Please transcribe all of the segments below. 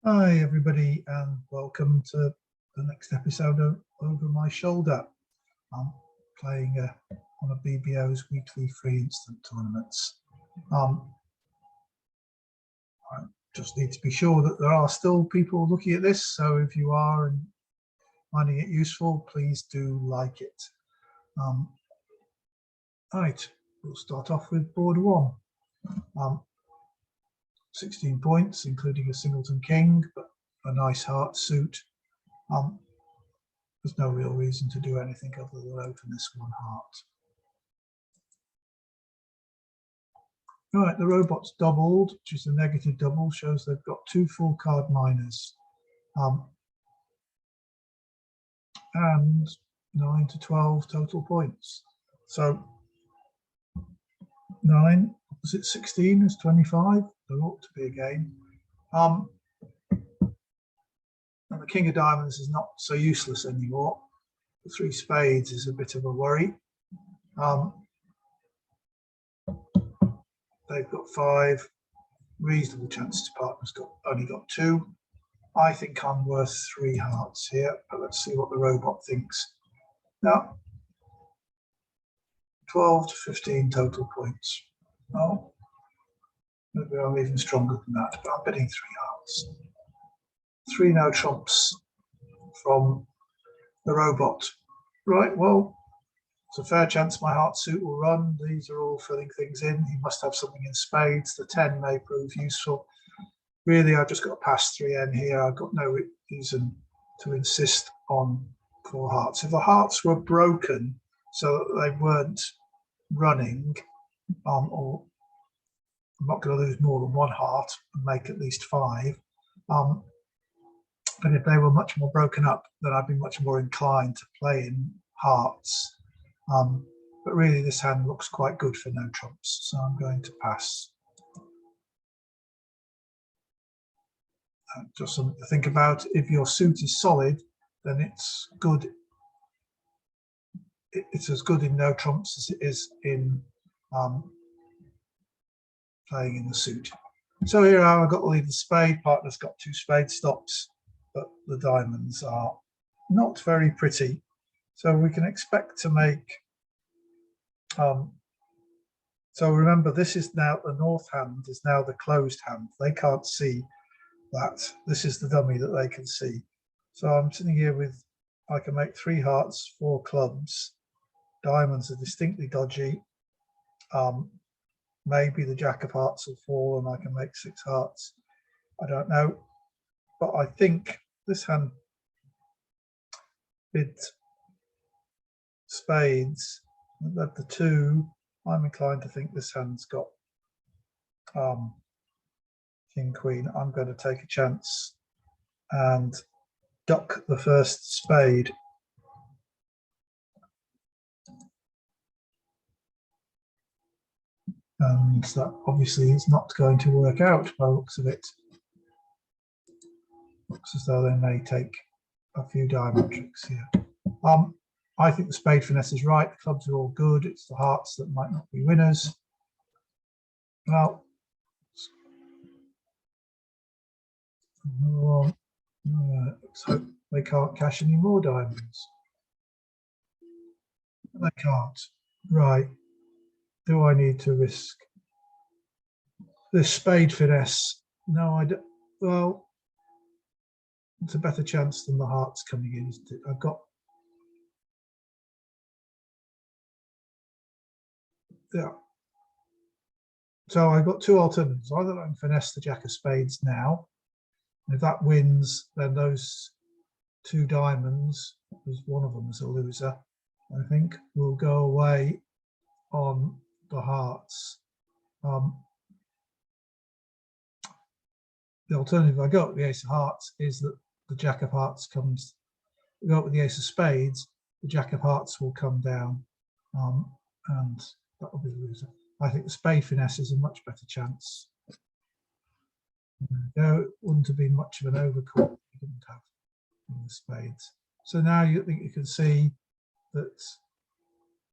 Hi everybody and welcome to the next episode of Over My Shoulder. I'm playing on a BBO's weekly free instant tournaments. I just need to be sure that there are still people looking at this, so if you are and finding it useful, please do like it. Right, we'll start off with board one. 16 points, including a singleton king, but a nice heart suit. There's no real reason to do anything other than open this one heart. Right, the robot's doubled, which is a negative double, shows they've got 2 full card minors. And 9 to 12 total points. So 9, was it 16 is 25? There ought to be a game. And the king of diamonds is not so useless anymore. The 3 spades is a bit of a worry. They've got 5 reasonable chances. Partner's only got 2. I think I'm worth 3 hearts here, but let's see what the robot thinks. Now, 12 to 15 total points. Oh, maybe I'm even stronger than that, but I'm betting 3 hearts. 3 no trumps from the robot. Right, well, it's a fair chance my heart suit will run. These are all filling things in. He must have something in spades. The 10 may prove useful. Really, I've just got to pass 3N here. I've got no reason to insist on 4 hearts. If the hearts were broken so that they weren't running, or I'm not going to lose more than 1 heart and make at least 5. But if they were much more broken up, then I'd be much more inclined to play in hearts. But really, this hand looks quite good for no trumps, so I'm going to pass. Just something to think about. If your suit is solid, then it's good. It's as good in no trumps as it is in playing in the suit. So here I've got the lead of spade. Partner's got 2 spade stops, but the diamonds are not very pretty. So we can expect to make. So remember, this is now the north hand is now the closed hand. They can't see that. This is the dummy that they can see. So I'm sitting here with, I can make 3 hearts, 4 clubs. Diamonds are distinctly dodgy. Maybe the jack of hearts will fall and I can make 6 hearts. I don't know. But I think this hand with spades, led the 2. I'm inclined to think this hand's got king, queen. I'm going to take a chance and duck the first spade. And that obviously is not going to work out by the looks of it. Looks as though they may take a few diamond tricks here. I think the spade finesse is right. The clubs are all good. It's the hearts that might not be winners. Well, let's hope they can't cash any more diamonds. They can't. Right. Do I need to risk this spade finesse? No, I don't. Well, it's a better chance than the hearts coming in, isn't it? I've got. Yeah. So I've got 2 alternatives. Either I can finesse the jack of spades now. If that wins, then those 2 diamonds, because one of them is a loser, I think, will go away on the hearts. The alternative I got with the ace of hearts is that the jack of hearts comes. We go with the ace of spades, the jack of hearts will come down, and that will be the loser. I think the spade finesse is a much better chance. No, it wouldn't have been much of an overcall if you didn't have in the spades. So now you think you can see that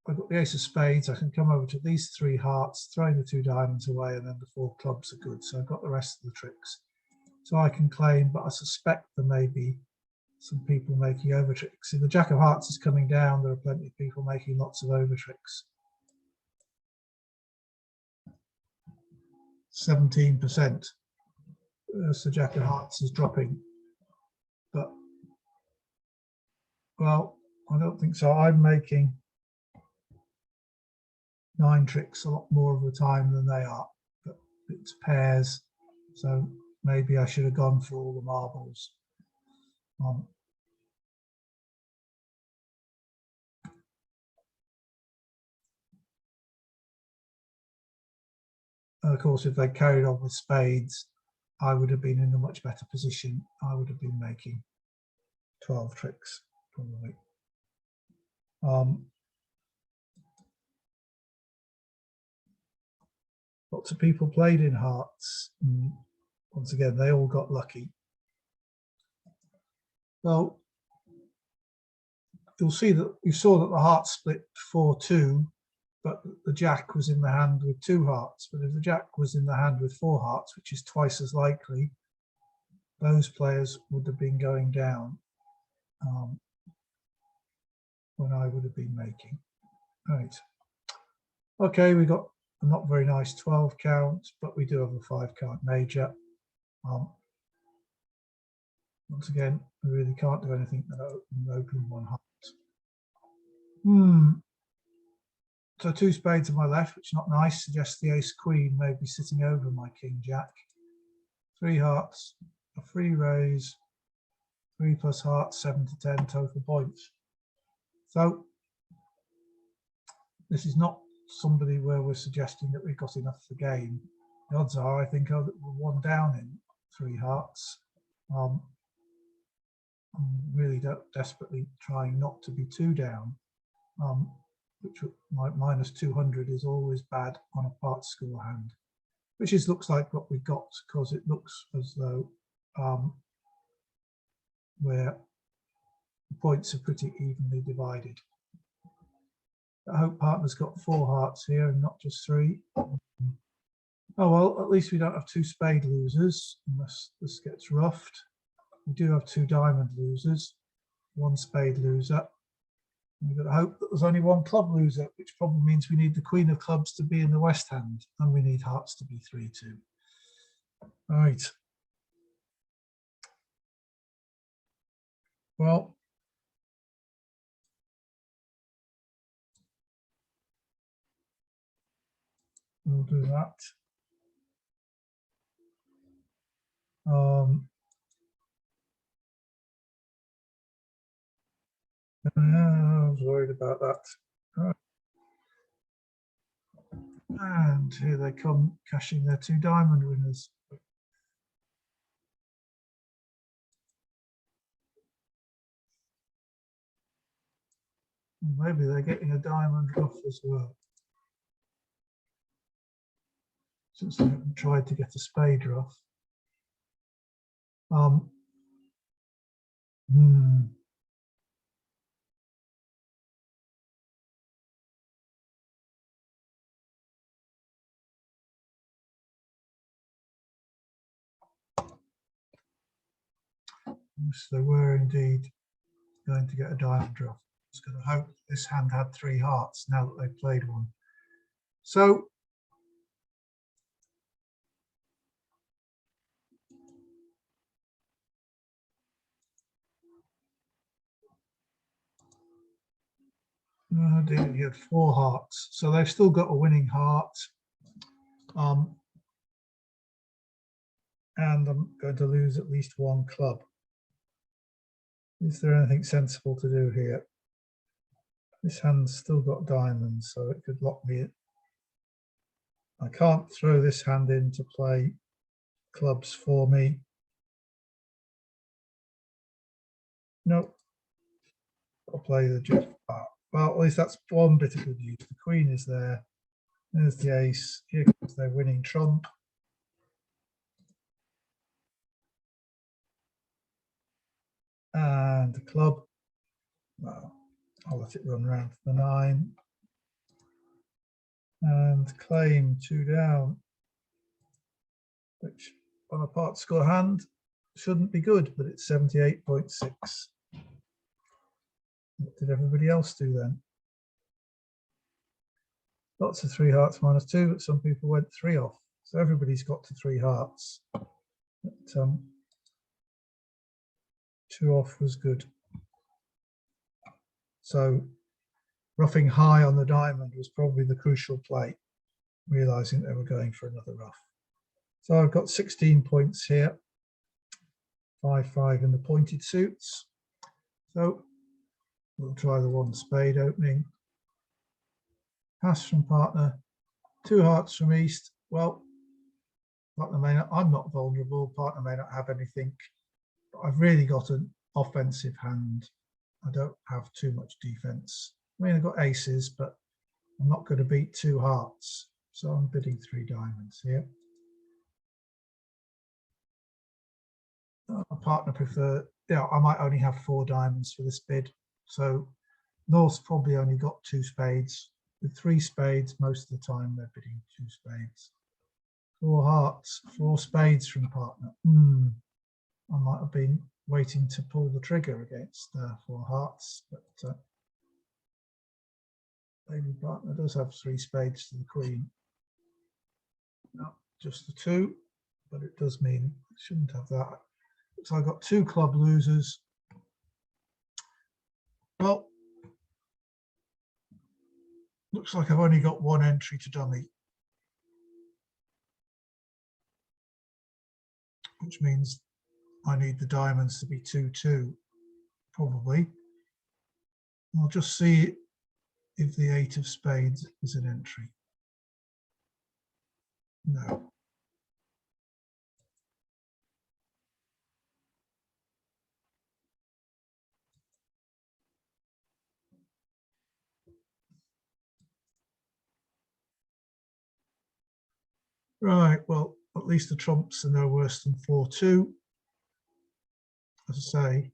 I've got the ace of spades. I can come over to these 3 hearts, throwing the 2 diamonds away, and then the 4 clubs are good. So I've got the rest of the tricks. So I can claim, but I suspect there may be some people making over tricks. If the Jack of Hearts is coming down, there are plenty of people making lots of over tricks. 17%. So Jack of Hearts is dropping. But, well, I don't think so. I'm making 9 tricks a lot more of the time than they are. But it's pairs, so maybe I should have gone for all the marbles. And of course, if they carried on with spades, I would have been in a much better position. I would have been making 12 tricks, probably. Lots of people played in hearts. And once again, they all got lucky. Well, you'll see that you saw that the heart split 4-2, but the Jack was in the hand with 2 hearts. But if the Jack was in the hand with 4 hearts, which is twice as likely, those players would have been going down when I would have been making. Right. Okay, we got a not very nice 12 count, but we do have a 5 count major. Once again, we really can't do anything that open 1 heart. So 2 spades on my left, which is not nice, suggests the ace queen may be sitting over my king jack. 3 hearts, a free raise, 3 plus hearts, 7 to 10 total points. So this is not somebody where we're suggesting that we've got enough for game. The odds are, I think, that we're 1 down in 3 hearts. I'm really desperately trying not to be 2 down, which minus 200 is always bad on a part score hand, which looks like what we've got, because it looks as though where the points are pretty evenly divided. I hope partner's got 4 hearts here and not just 3. Oh well, at least we don't have 2 spade losers unless this gets roughed. We do have 2 diamond losers, 1 spade loser. We've got to hope that there's only 1 club loser, which probably means we need the queen of clubs to be in the west hand, and we need hearts to be 3-2. All right. Well, we'll do that. I was worried about that. Right. And here they come, cashing their 2 diamond winners. Maybe they're getting a diamond off as well, since they haven't tried to get a spade off. Yes, they were indeed going to get a diamond draw. I was going to hope this hand had 3 hearts now that they've played 1. So he had 4 hearts, so they've still got a winning heart. And I'm going to lose at least 1 club. Is there anything sensible to do here? This hand's still got diamonds, so it could lock me in. I can't throw this hand in to play clubs for me. Nope. I'll play the jack. Well, at least that's 1 bit of good news. The queen is there. There's the ace. Here comes their winning trump. And the club. Well, I'll let it run round to the 9. And claim 2 down. Which on a part score hand shouldn't be good, but it's 78.6. What did everybody else do then? Lots of 3 hearts -2, but some people went 3 off. So everybody's got to 3 hearts. But, 2 off was good. So roughing high on the diamond was probably the crucial play, realizing they were going for another rough. So I've got 16 points here, 5-5 in the pointed suits. So we'll try the 1 spade opening. Pass from partner, 2 hearts from east. Well, partner may not, I'm not vulnerable, partner may not have anything, but I've really got an offensive hand. I don't have too much defense. I mean, I've got aces, but I'm not going to beat 2 hearts. So I'm bidding 3 diamonds here. My partner prefer, yeah, I might only have 4 diamonds for this bid. So North's probably only got 2 spades. With 3 spades, most of the time they're bidding 2 spades. 4 hearts, 4 spades from partner. I might have been waiting to pull the trigger against 4 hearts, but maybe partner does have 3 spades to the queen. No, just the 2, but it does mean I shouldn't have that. So I got 2 club losers. Well, looks like I've only got 1 entry to dummy, which means I need the diamonds to be 2-2, probably. I'll just see if the 8 of spades is an entry. No. Right, well, at least the trumps are no worse than 4-2. As I say,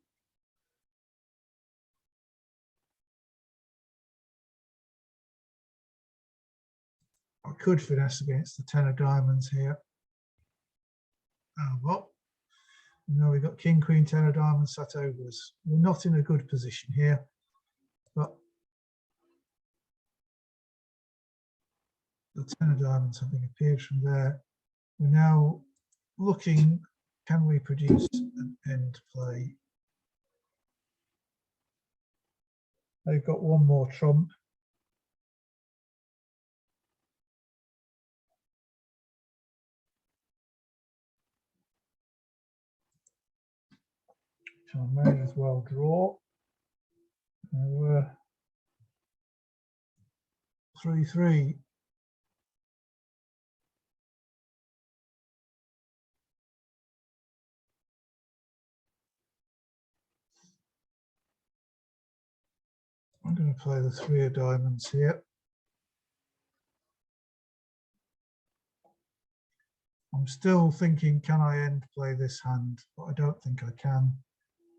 I could finesse against the 10 of diamonds here. Oh, well, no, we've got king, queen, 10 of diamonds sat over us. We're not in a good position here, but the 10 of diamonds having appeared from there, we're now looking, can we produce an end play? They've got 1 more trump. So I may as well draw. There were 3-3. I'm going to play the 3 of diamonds here. I'm still thinking, can I end play this hand? But I don't think I can.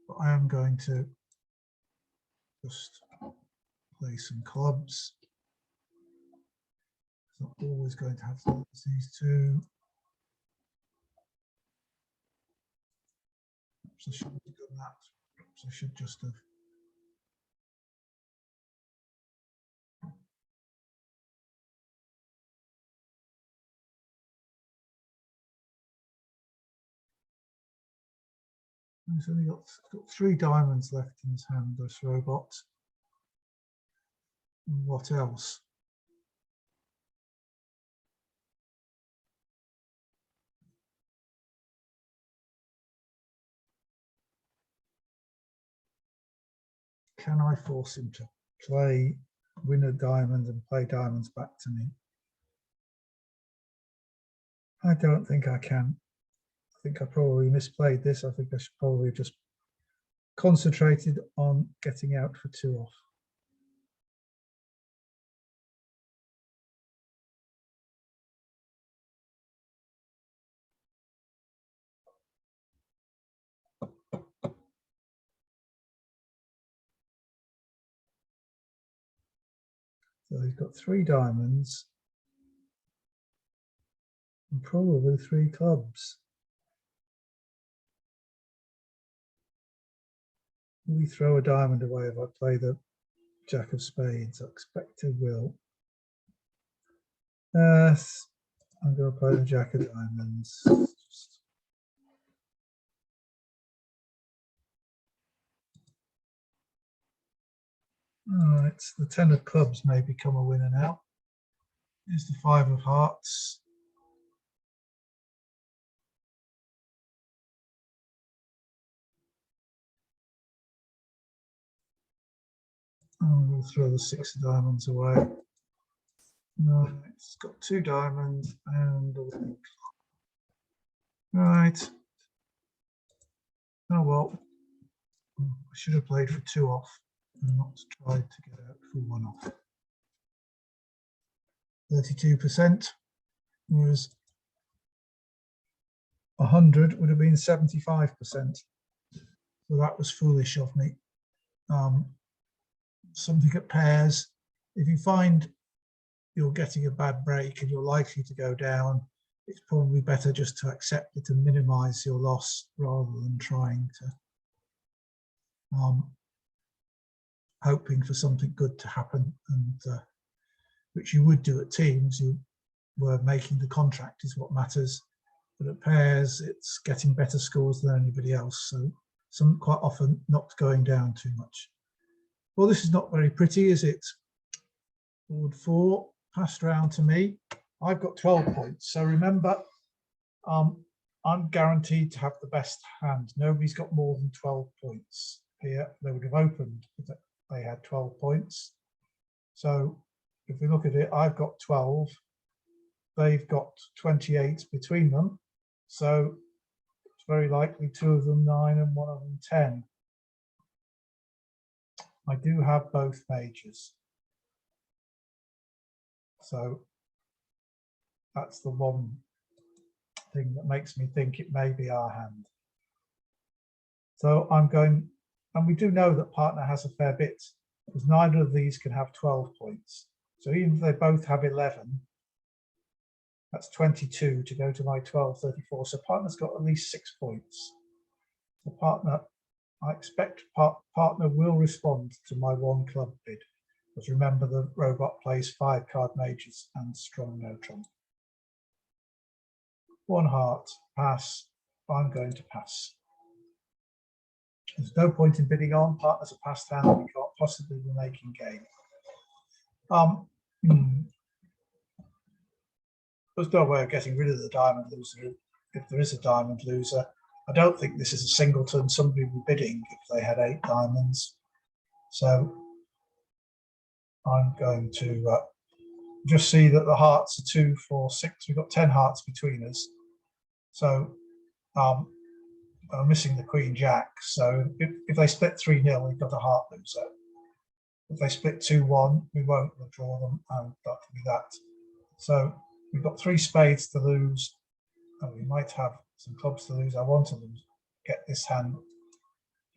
But I am going to just play some clubs. It's not always going to have these 2. Perhaps I shouldn't have done that. Perhaps I should just have. He's only got 3 diamonds left in his hand, this robot. And what else? Can I force him to play, win a diamond and play diamonds back to me? I don't think I can. I think I probably misplayed this. I think I should probably just concentrated on getting out for 2 off. So he's got 3 diamonds and probably 3 clubs. Will he throw a diamond away if I play the Jack of Spades? I expect he will. Yes, I'm going to play the Jack of Diamonds. All right, the 10 of clubs may become a winner now. Here's the 5 of hearts. And we'll throw the 6 of diamonds away. No, it's got 2 diamonds and a winning club. Right. Oh well, I should have played for 2 off and not tried to get out for 1 off. 32%, whereas 100 would have been 75%. So that was foolish of me. Something at pairs, if you find you're getting a bad break and you're likely to go down, it's probably better just to accept it and minimize your loss rather than trying to hoping for something good to happen, and which you would do at teams. You were making the contract is what matters, but at pairs it's getting better scores than anybody else, so quite often not going down too much. Well, this is not very pretty, is it? Board 4 passed round to me. I've got 12 points, so remember, I'm guaranteed to have the best hand. Nobody's got more than 12 points here. They would have opened if they had 12 points. So if we look at it, I've got 12. They've got 28 between them. So it's very likely 2 of them 9 and 1 of them 10. I do have both majors. So that's the one thing that makes me think it may be our hand. So I'm going, and we do know that partner has a fair bit, because neither of these can have 12 points. So even if they both have 11, that's 22 to go to my 12, 34. So partner's got at least 6 points. The partner, I expect partner will respond to my 1 club bid. Because remember, the robot plays 5 card majors and strong no trump. 1 heart, pass. I'm going to pass. There's no point in bidding on. Partner's a passed hand. We can't possibly be making game. There's no way of getting rid of the diamond loser if there is a diamond loser. I don't think this is a singleton. Somebody would be bidding if they had 8 diamonds. So I'm going to just see that the hearts are 2, 4, 6. We've got 10 hearts between us. So I'm missing the Queen Jack. So if they split 3-0, we've got a heart loser. If they split 2-1, we won't withdraw them, and that will be that. So we've got 3 spades to lose, and we might have some clubs to lose. I want to get this hand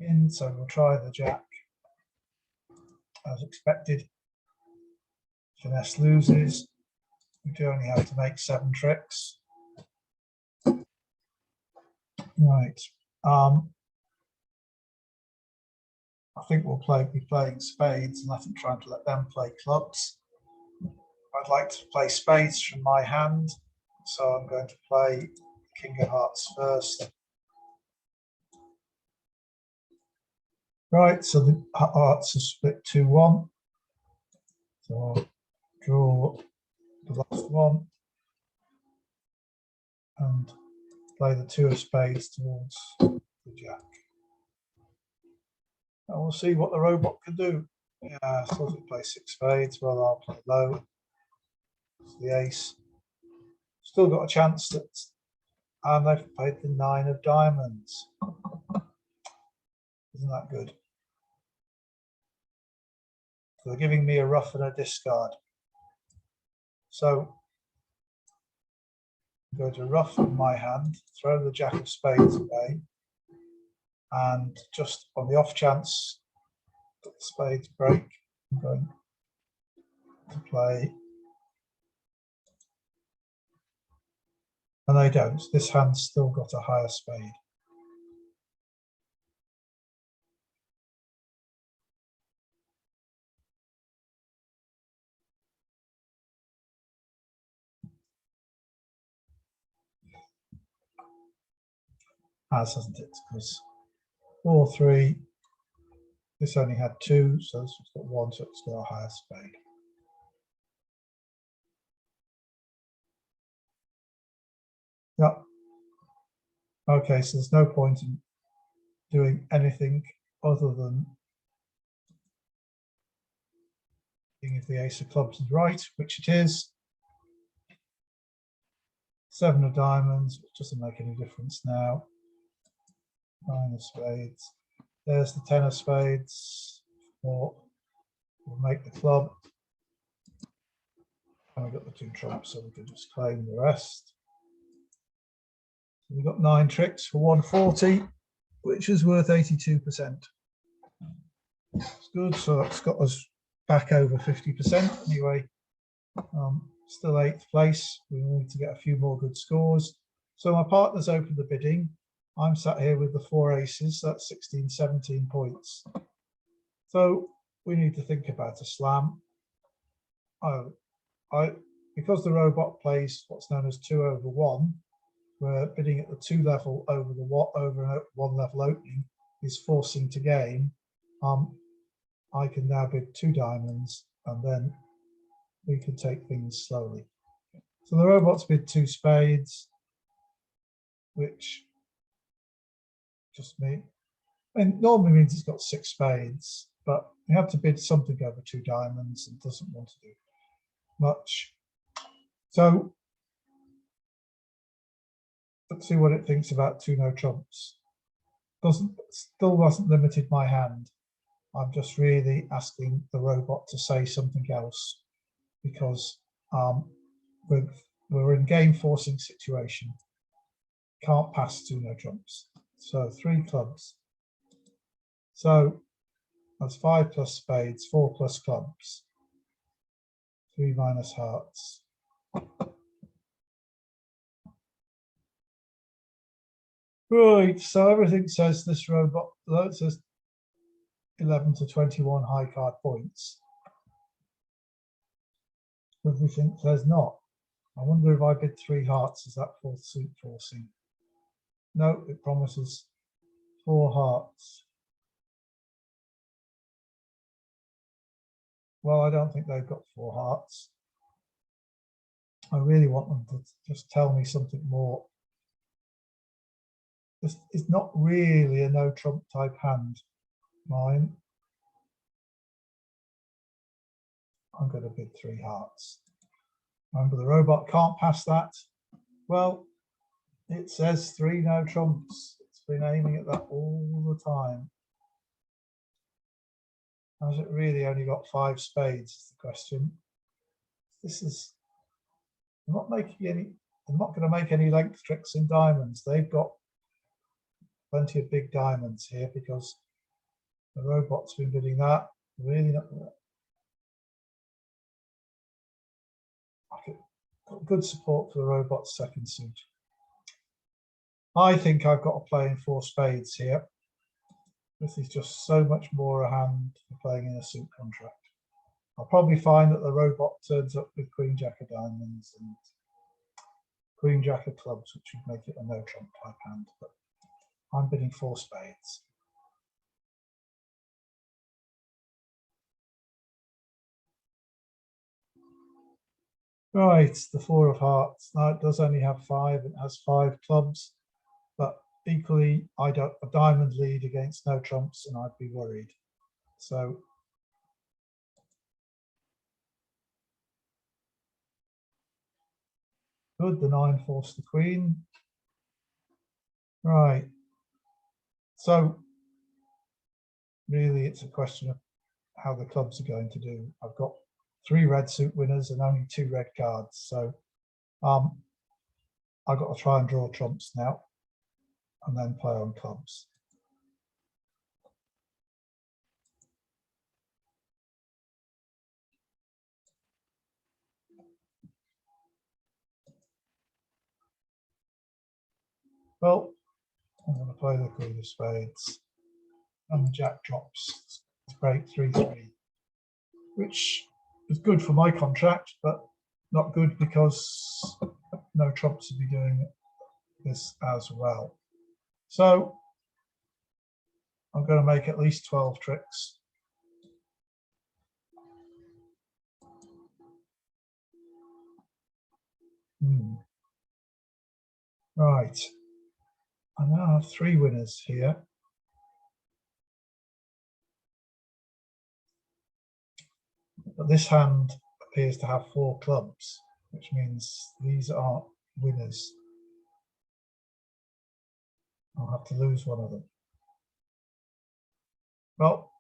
in, so we'll try the Jack as expected. Finesse loses. We do only have to make 7 tricks. Right. I think we'll be playing spades, and I think trying to let them play clubs. I'd like to play spades from my hand, so I'm going to play King of Hearts first. Right, so the hearts are split 2-1. So I'll draw the last one and play the 2 of spades towards the Jack. And we'll see what the robot can do. Yeah, so we play 6 spades. Well, I'll play low. It's the ace. Still got a chance that, and they've played the 9 of diamonds. Isn't that good? So they're giving me a ruff and a discard. So I'm going to ruff in my hand, throw the Jack of spades away, and just on the off chance that the spades break, I'm going to play, and they don't. This hand's still got a higher spade. has, hasn't it? Because 4, 3, this only had 2, so this one's got 1, so it's got a higher spade. Yeah. Okay, so there's no point in doing anything other than seeing if the ace of clubs is right, which it is. 7 of diamonds, which doesn't make any difference now. 9 of spades. There's the 10 of spades. 4 will make the club. And we've got the 2 trumps, so we can just claim the rest. So we've got 9 tricks for 140, which is worth 82%. It's good, so that's got us back over 50% anyway. Still 8th place. We need to get a few more good scores. So my partner's opened the bidding. I'm sat here with the 4 aces, so that's 16, 17 points. So we need to think about a slam. Because the robot plays what's known as 2 over 1, we're bidding at the 2 level over the 1 level opening is forcing to game. I can now bid 2 diamonds and then we can take things slowly. So the robot's bid 2 spades, which just normally means it's got 6 spades, but we have to bid something over 2 diamonds and doesn't want to do much. So let's see what it thinks about 2 no trumps. Still wasn't limited my hand. I'm just really asking the robot to say something else because we're in game forcing situation. Can't pass 2 no trumps. So 3 clubs. So that's 5 plus spades, 4 plus clubs, 3 minus hearts. Right, so everything says this robot, although it says 11 to 21 high card points, everything says not. I wonder if I bid 3 hearts, is that 4th suit forcing? No, it promises 4 hearts. Well, I don't think they've got 4 hearts. I really want them to just tell me something more. This is not really a no trump type hand, mine. I'm going to bid 3 hearts. Remember, the robot can't pass that. Well, it says 3 no trumps. It's been aiming at that all the time. Has it really only got 5 spades is the question. I'm not going to make any length tricks in diamonds. They've got plenty of big diamonds here because the robot's been bidding that. Really not. Got good support for the robot's 2nd suit. I think I've got to play in 4 spades here. This is just so much more a hand for playing in a suit contract. I'll probably find that the robot turns up with Queen Jack of diamonds and Queen Jack of clubs, which would make it a no trump type hand, but I'm bidding 4 spades. Right, the 4 of hearts. Now it does only have 5, it has 5 clubs, but equally a diamond lead against no trumps and I'd be worried. So good, the 9 forced the queen. Right, so really it's a question of how the clubs are going to do. I've got 3 red suit winners and only 2 red cards, so I've got to try and draw trumps now and then play on clubs. Well, I'm going to play the Queen of Spades and the Jack drops to break 3-3, which is good for my contract, but not good because no trumps would be doing this as well. So I'm going to make at least 12 tricks. Right. I now have 3 winners here. But this hand appears to have 4 clubs, which means these aren't winners. I'll have to lose one of them. Well,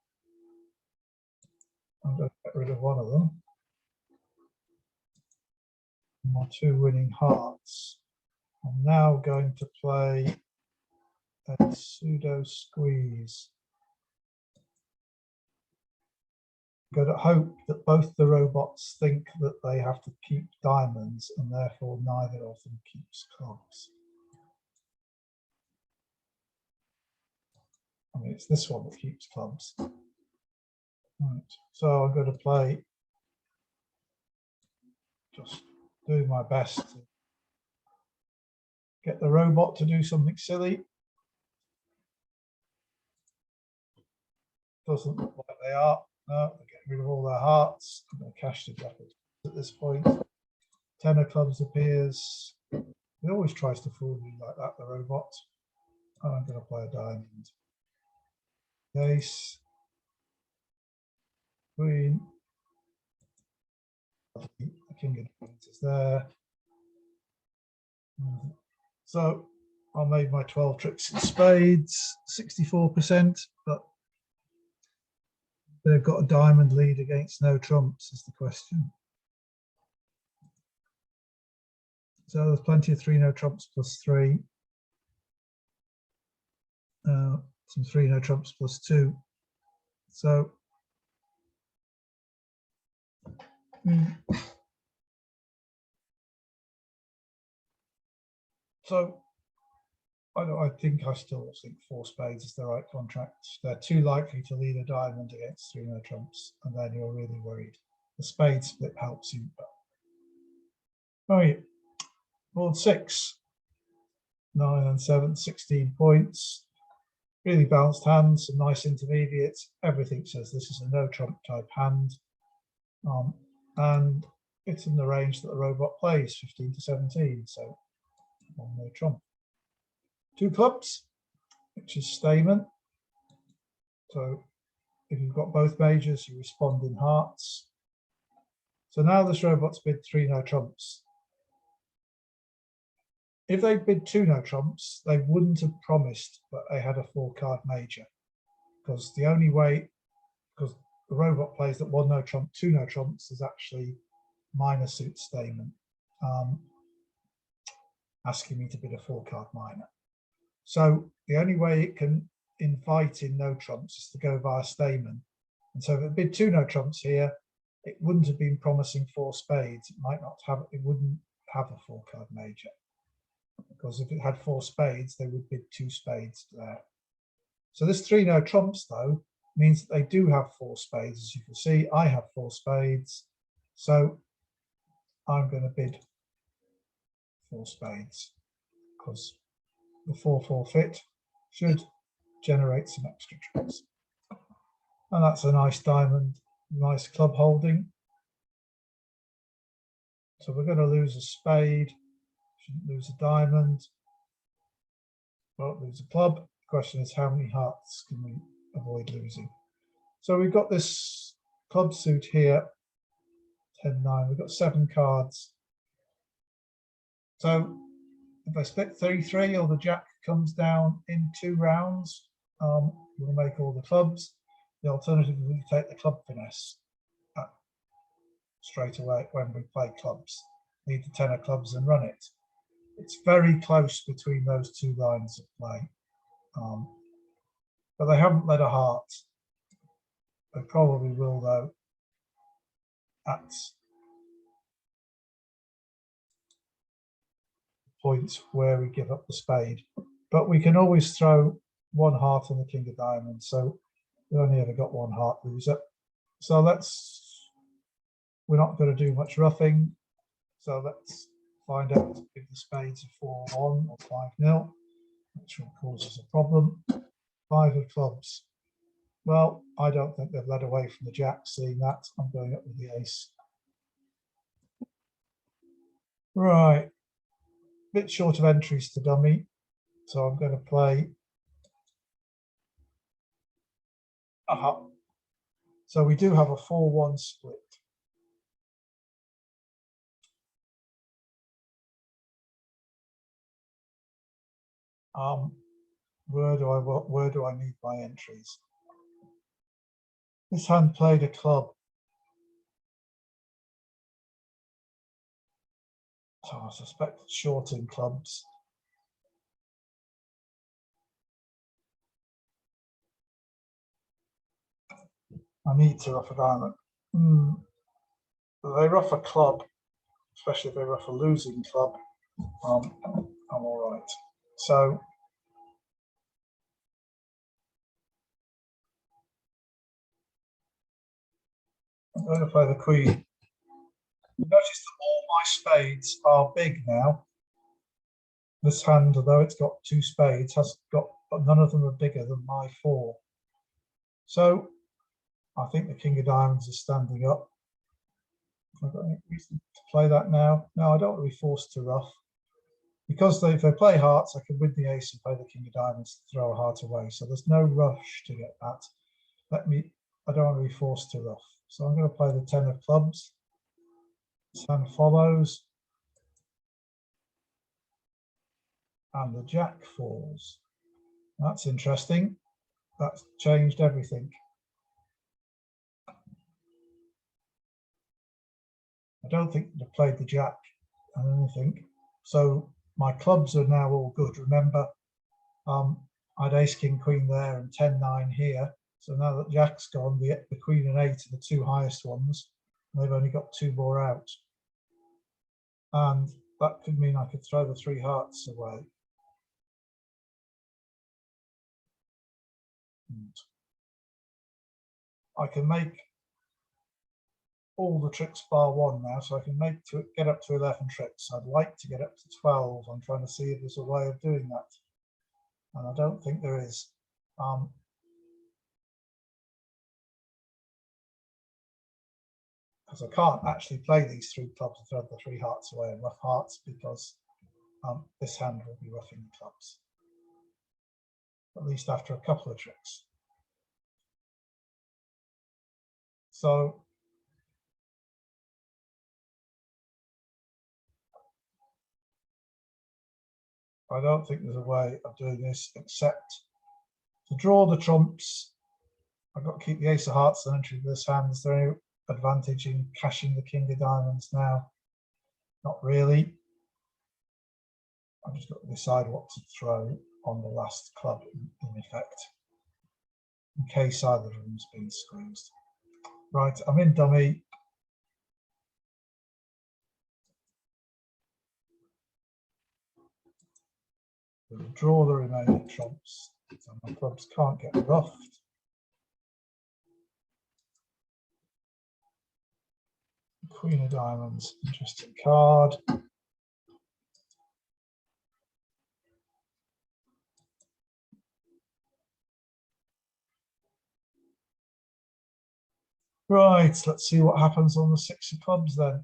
I'm going to get rid of one of them. My 2 winning hearts. I'm now going to play a pseudo squeeze. I'm going to hope that both the robots think that they have to keep diamonds and therefore neither of them keeps clubs. I mean, it's this one that keeps clubs. Right, so I'm going to play, just doing my best to get the robot to do something silly. Doesn't look like they are. No, they're getting rid of all their hearts. I'm going to cash the jackals at this point. 10 of clubs appears. He always tries to fool me like that, the robot. And I'm going to play a diamond. Ace. Queen. The king of diamonds is there. So I made my 12 tricks in spades, 64%, but they've got a diamond lead against no trumps is the question. So there's plenty of 3 no trumps plus 3. Some 3 no trumps plus 2. So I think I still think 4 spades is the right contract. They're too likely to lead a diamond against 3 no trumps, and then you're really worried. The spade split helps you. But... Right, board 6, 9 and 7, 16 points. Really balanced hands, some nice intermediates. Everything says this is a no trump type hand, and it's in the range that the robot plays, 15 to 17. So one no trump. 2 clubs, which is Stayman. So if you've got both majors, you respond in hearts. So now this robot's bid 3 no trumps. If they bid 2 no trumps, they wouldn't have promised that they had a 4-card major, because the only way, because the robot plays that 1 no trump, 2 no trumps is actually minor suit Stayman, asking me to bid a 4-card minor. So the only way it can invite in no trumps is to go via Stayman. And so if it bid 2 no trumps here, it wouldn't have been promising 4 spades. It might not have, it wouldn't have a 4-card major. Because if it had 4 spades, they would bid 2 spades there. So this 3 no trumps, though, means that they do have 4 spades. As you can see, I have 4 spades. So I'm going to bid 4 spades, because the 4-4 fit should generate some extra tricks. And that's a nice diamond, nice club holding. So we're going to lose a spade. Shouldn't lose a diamond, won't lose a club. The question is, how many hearts can we avoid losing? So we've got this club suit here, 10-9. We've got 7 cards. So if I split 3-3, or the jack comes down in 2 rounds, we'll make all the clubs. The alternative is we take the club finesse straight away when we play clubs. Lead the 10 of clubs and run it. It's very close between those 2 lines of play, but they haven't led a heart. They probably will, though, at points where we give up the spade. But we can always throw 1 heart on the king of diamonds, so we only ever got 1 heart loser. So we're not going to do much roughing, so let's find out if the spades are 4-1 or 5-0. which will cause us a problem. 5 of clubs. Well, I don't think they've led away from the jack. Seeing that, I'm going up with the ace. Right, bit short of entries to dummy, so I'm going to play. So we do have a 4-1 split. Where do I need my entries? This hand played a club. So I suspect it's short in clubs. I need to ruff a diamond. They ruff a club, especially if they ruff a losing club. I'm all right. So I'm going to play the queen. Notice that all my spades are big now. This hand, although it's got 2 spades, has got, but none of them are bigger than my 4. So I think the king of diamonds is standing up. I've got any reason to play that now? No, I don't want to be forced to ruff. Because if they play hearts, I can win the ace and play the king of diamonds to throw a heart away. So there's no rush to get that. I don't want to be forced to ruff. So I'm going to play the 10 of clubs. This hand follows. And the jack falls. That's interesting. That's changed everything. I don't think they played the jack and anything. So my clubs are now all good. Remember, I had ace, king, queen there and 10, 9 here. So now that jack's gone, the queen and 8 are the 2 highest ones. And they've only got 2 more out. And that could mean I could throw the 3 hearts away. And I can make all the tricks bar 1 now, so I can get up to 11 tricks. I'd like to get up to 12. I'm trying to see if there's a way of doing that. And I don't think there is. Because I can't actually play these 3 clubs and throw the 3 hearts away and ruff hearts, because this hand will be roughing the clubs, at least after a couple of tricks. So I don't think there's a way of doing this except to draw the trumps. I've got to keep the ace of hearts and entry this hand. Is there any advantage in cashing the king of diamonds now? Not really. I've just got to decide what to throw on the last club in effect, in case either of them's been squeezed. Right, I'm in dummy. We'll draw the remaining trumps, so my clubs can't get ruffed. Queen of diamonds, interesting card. Right, let's see what happens on the 6 of clubs then.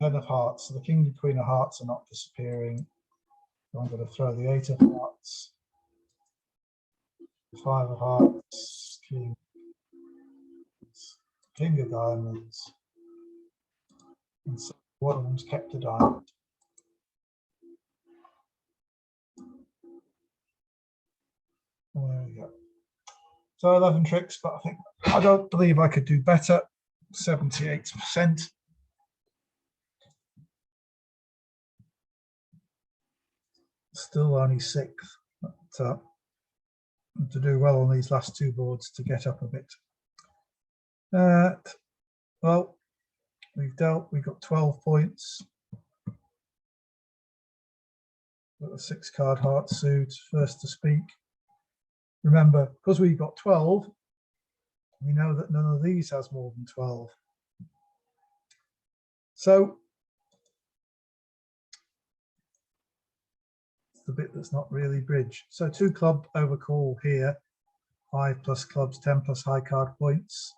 10 of hearts, so the king and queen of hearts are not disappearing. So I'm going to throw the 8 of hearts, 5 of hearts, king of diamonds, and so one of them's kept a diamond. And there we go. So 11 tricks, but I don't believe I could do better. 78%. Still only 6th, but to do well on these last 2 boards to get up a bit. Well, we've got 12 points. Got a 6 card heart suit, first to speak. Remember, because we've got 12, we know that none of these has more than 12. So the bit that's not really bridge. So 2 club overcall here, 5 plus clubs, 10 plus high card points.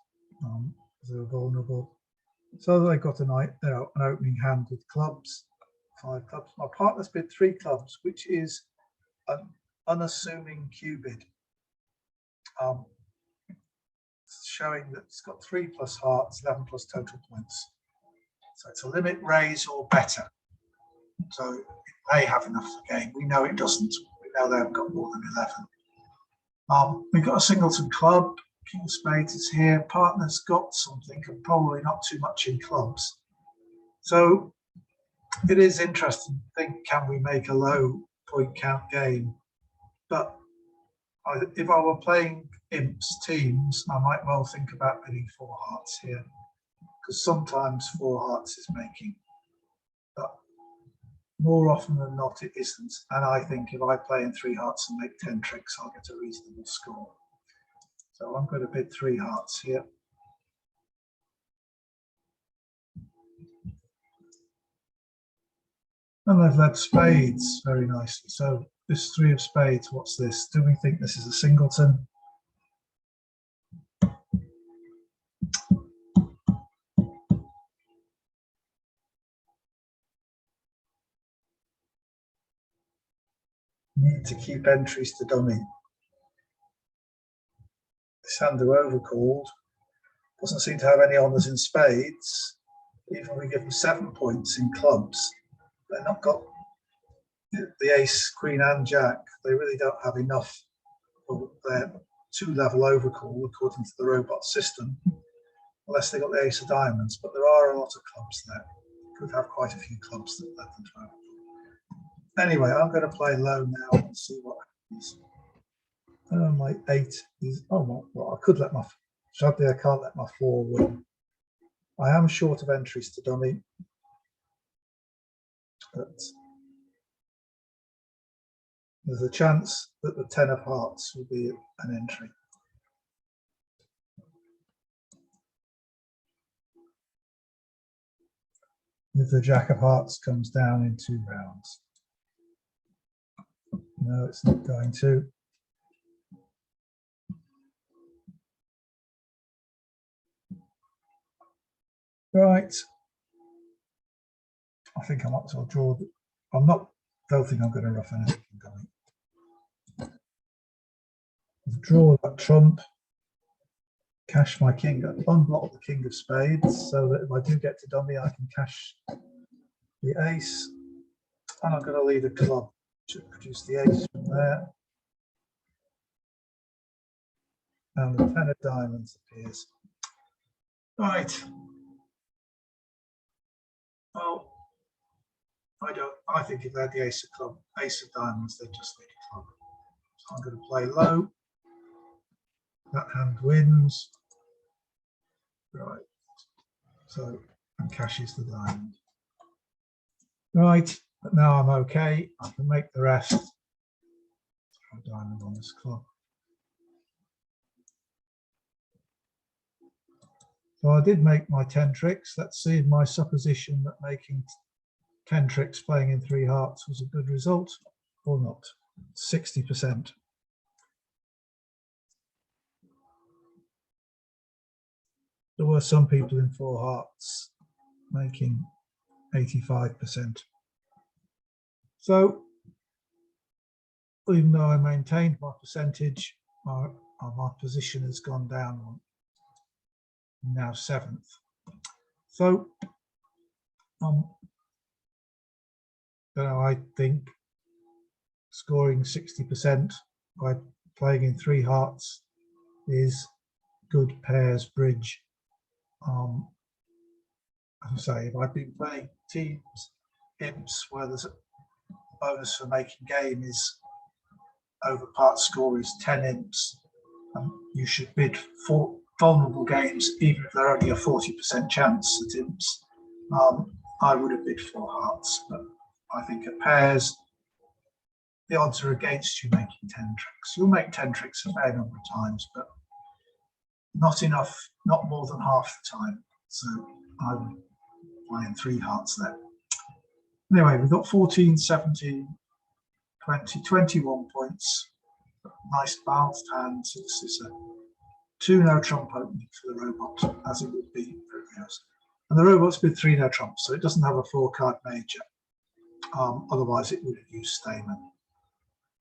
They're vulnerable. So they got an opening hand with clubs, 5 clubs. My partner's bid 3 clubs, which is an unassuming Q bid. Showing that it's got 3 plus hearts, 11 plus total points. So it's a limit raise or better. So it may have enough for the game. We know it doesn't. We know they haven't got more than 11. We've got a singleton club. King of Spades is here. Partner's got something, and probably not too much in clubs. So it is interesting to think, can we make a low point count game? But if I were playing imps teams, I might well think about bidding 4 hearts here, because sometimes 4 hearts is making, but more often than not it isn't. And I think if I play in 3 hearts and make 10 tricks, I'll get a reasonable score. So I'm going to bid 3 hearts here. And they've led spades very nicely. So this 3 of spades, what's this? Do we think this is a singleton? Need to keep entries to dummy. This hand who overcalled doesn't seem to have any honours in spades. Even if we give them 7 points in clubs, they've not got the ace, queen and jack. They really don't have enough for their 2-level overcall according to the robot system, unless they got the ace of diamonds. But there are a lot of clubs there. Could have quite a few clubs that let them overcall. Anyway, I'm going to play low now and see what happens. My 8 is, oh, well, I could let my, sadly I can't let my 4 win. I am short of entries to dummy, but there's a chance that the 10 of hearts will be an entry. If the jack of hearts comes down in 2 rounds. No, it's not going to. Right. I think I might as well draw. Don't think I'm going to rough anything going. Draw that trump. Cash my king. Unblock the king of spades so that if I do get to dummy, I can cash the ace. And I'm going to lead a club to produce the ace from there. And the 10 of diamonds appears. Right. Well, I think if they had the ace of diamonds, they'd just need a club. So I'm going to play low. That hand wins. Right. So, and cashes the diamond. Right, but now I'm okay. I can make the rest. Throw a diamond on this club. So I did make my 10 tricks. Let's see if my supposition that making 10 tricks playing in 3 hearts was a good result or not. 60%. There were some people in 4 hearts making 85%. So even though I maintained my percentage, my position has gone down on now 7th. So I think scoring 60% by playing in 3 hearts is good pairs bridge. As I say, if I've been playing teams, imps, where there's a bonus for making game is over part score is 10 imps, you should bid 4 vulnerable games, even if they're only a 40% chance at imps. I would have bid 4 hearts, but I think at pairs, the odds are against you making 10 tricks. You'll make 10 tricks a fair number of times, but not enough, not more than half the time. So I would play in 3 hearts there. Anyway, we've got 14, 17, 21 points. Nice balanced hand to the scissor. 2 no trump opening for the robot, as it would be for everything else. And the robot's with 3 no trumps, so it doesn't have a 4-card major. Otherwise, it would have used Stayman.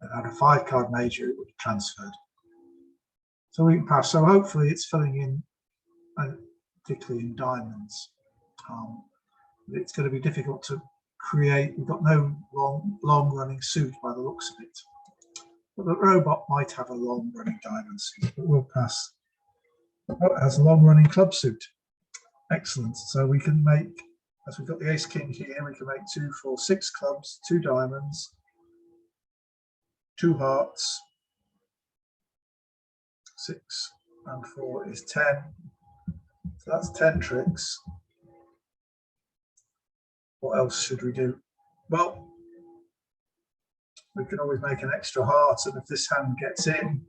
If it had a 5-card major, it would have transferred. So we can pass. So hopefully, it's filling in, particularly in diamonds. It's going to be difficult to create. We've got no long-running suit by the looks of it. But the robot might have a long-running diamond suit, but we'll pass. Oh, it has a long-running club suit. Excellent. So we can make, as we've got the ace king here, we can make 2, 4, 6 clubs, 2 diamonds, 2 hearts. 6 and 4 is 10. So that's 10 tricks. What else should we do? Well, we can always make an extra heart, and if this hand gets in,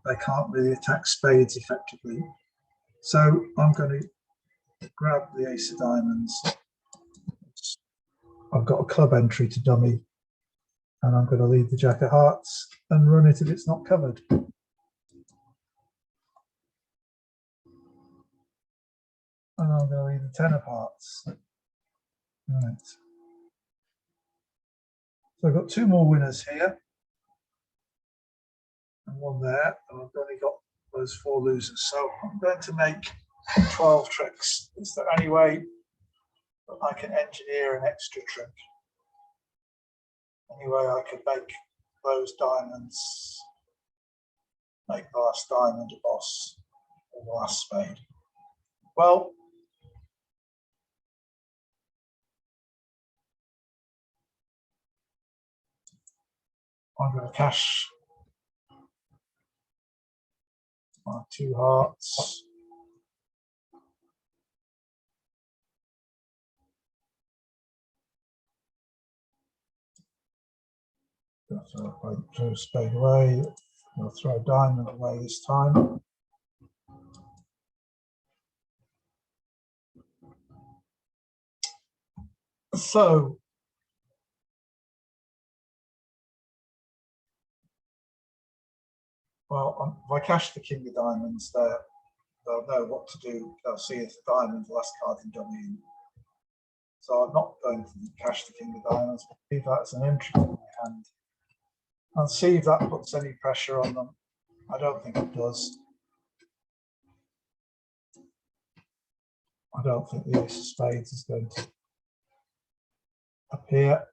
they can't really attack spades effectively. So I'm going to grab the ace of diamonds. I've got a club entry to dummy, and I'm going to leave the jack of hearts and run it if it's not covered. And I'm going to leave the 10 of hearts. Right. So I've got 2 more winners here, and 1 there, and I've only got those 4 losers. So I'm going to make 12 tricks. Is there any way that I can engineer an extra trick? Any way I could make those diamonds, make the last diamond a boss, or the last spade? Well, I'm going to cash my 2 hearts. I'll throw a spade away. I'll throw a diamond away this time. So well, if I cash the king of diamonds there, they'll know what to do. They'll see if the diamond's the last card in dummy. So I'm not going to cash the king of diamonds, but leave that as an entry in my hand. And see if that puts any pressure on them. I don't think it does. I don't think the ace of spades is going to appear.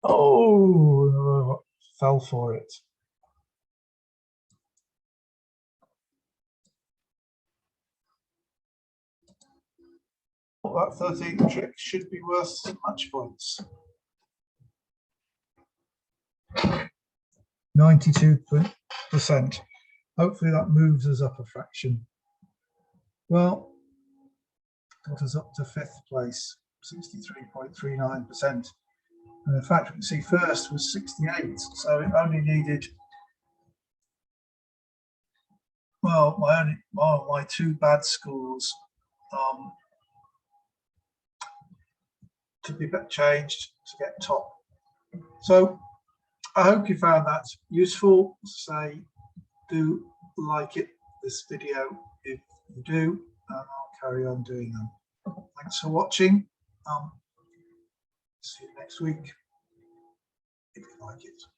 Oh, fell for it. Well, that 13th trick should be worth some match points. 92%. Hopefully that moves us up a fraction. Well, got us up to 5th place, 63.39%. And in fact, we can see first was 68, so it only needed, well, my 2 bad scores to be changed to get top. So I hope you found that useful. Say, do like this video if you do, and I'll carry on doing them. Thanks for watching. See you next week if you like it.